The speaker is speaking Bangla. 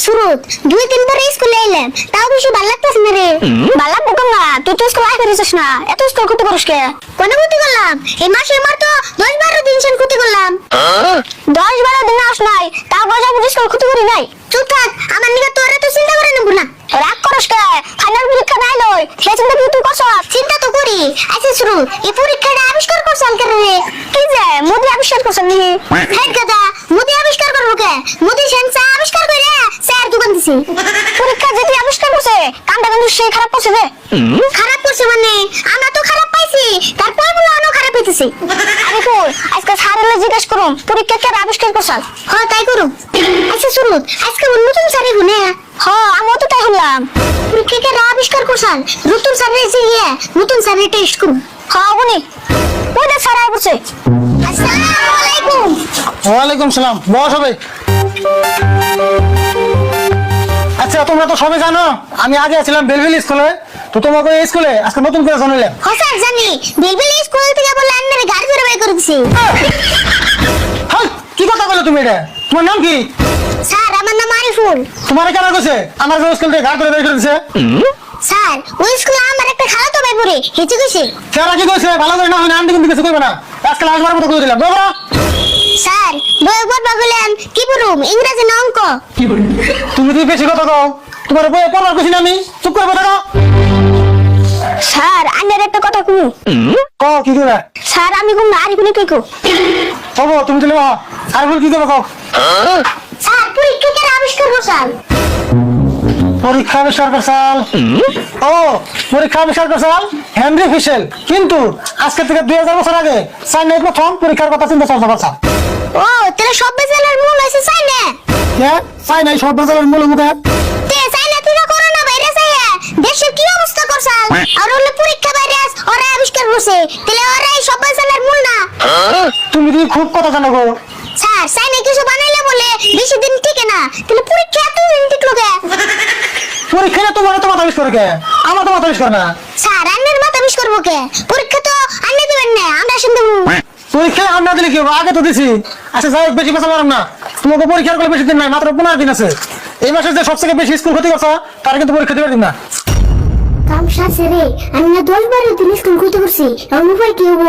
সুরত 2-3 পরে স্কুলে এলাম, তাও বেশি ভালো লাগতেছে না রে। ভালো লাগবে না, তুই তো স্কুল আয় করিস না, এত স্কুল ক্ষতি করিস কে? কোন ক্ষতি করলাম? এই মাসে আমার তো 10-12 দিন সেন ক্ষতি করলাম। 10-12 দিন আস নাই, তাও গজা বুঝিস স্কুল ক্ষতি করি নাই। চুপ থাক, আমার নিকে তোরা তো চিন্তা করে নেব না। রাগ করিস কে? ফাইনাল পরীক্ষা নাই লই, সে চিন্তা কি তুই করছ? চিন্তা তো করি। আচ্ছা সুরত, এই পরীক্ষাটা আবিষ্কার করছাল কে রে? কি যে মোদি আবিষ্কার করছাল নি? হ্যাঁ গাদা, মোদি আবিষ্কার করব কে? মোদি সেন্সা আবিষ্কার কইরে স্যার দোকান দিছে। পরীক্ষা যেটি আবিষ্কার করছে, কামটা কিন্তু সে খারাপ করছে রে। খারাপ করছে মানে আমরা তো খারাপ পাইছি, তারপর বলে অন্য খারাপ হইতেছে। আরে কই, আজকে স্যারের জিজ্ঞেস করুন পরীক্ষা কে আবিষ্কার করছাল? হ্যাঁ তাই করো। আচ্ছা সুরত, আজকে নতুন স্যারে গুনে। হ্যাঁ আমিও তো তাই হলাম। পরীক্ষা কে আবিষ্কার করছাল? নতুন স্যারে যে নতুন স্যারে টেস্ট করুন। হ্যাঁ গুনি। ওটা স্যার আই বসে। আসসালামু আলাইকুম। ওয়ালাইকুম সালাম। বস হবে। আচ্ছা তোমরা তো সবাই জানো আমি আগে ছিলাম বেলভিল স্কুলে, তো তোমাকে এই স্কুলে আজকে নতুন করে জানাইলাম। হ্যাঁ স্যার জানি, বেলবেল স্কুল থেকে বলে আন্নারে গাড়ি ধরে বের করে দিছি। হাই কি কথা বলে তুমি? এটা তোমার নাম কি? স্যার আমার নাম আরিফুল। তোমার কেন কইছে আমার স্কুল থেকে গাড়ি ধরে বের করে দিছে? স্যার ওই স্কুলে আমার একটা খালাতো ভাই পড়ে, হেঁচে গেছে। স্যার কি কইছে? ভালো করে না হয় আমি কিন্তু কিছু কইবে না, আজকে আসবার মতো কই দিলাম। বাবা স্যার বই পড়বা বলেন কি পড়ুম, ইংরেজি না অঙ্ক? তুমি তো বেশি কথা কও, তোমার বই পড়ার কইছি না আমি, চুপ করে বসে থাকো। স্যার আন্নার একটা কথা কই। কও কি কইবা? স্যার আমি কোন আরিফুল কই কো? বাবা তুমি চলে বাবা আর বল কি করবে কও? স্যার পরীক্ষা কে আবিষ্কার করছাল? পরীক্ষা আবিষ্কার করছাল? ও পরীক্ষা আবিষ্কার করছাল হেনরি ফিশেল, কিন্তু আজকে থেকে 2000 বছর আগে চাইনায় প্রথম পরীক্ষার কথা চিন্তা চর্চা করছা। ও তাহলে সব বেজালের মূল হইছে চাইনা। কে চাইনায় সব বেজালের মূল মুখে? তে চাইনা থেকে করোনা ভাইরাস আইয়া দেশের কি অবস্থা করছাল? আর হলো পরীক্ষা ভাইরাস ওরা আবিষ্কার করছে, তাহলে ওরাই সব বেজালের মূল না? তুমি কি খুব কথা জানো গো? স্যার চাইনা কিছু বানাইলে বলে বেশি দিন টিকে না, তাহলে পরীক্ষা এত দিন টিকলো কে? পরীক্ষা তোমার তো মাথা আবিষ্কার কে, আমার তো মাথা আবিষ্কার না। স্যার আন্নের মাথা বিষ করবো কে? পরীক্ষা তো আন্নে দিবেন না, আমরা শুনতে পরীক্ষা আমরা দিলে কি হবে? আগে তো দিছি। আচ্ছা যাই হোক, বেশি কথা বললাম না। তোমাকে পরীক্ষার করে বেশি দিন নাই, মাত্র 15 দিন আছে। এই মাসে যে সবথেকে বেশি স্কুল ক্ষতি করছে তার কিন্তু পরীক্ষা দিতে পারবি না। কাম সাথে রে, আমি না 10-12 দিন স্কুল ক্ষতি করছি, আমার উপায় কি হবো?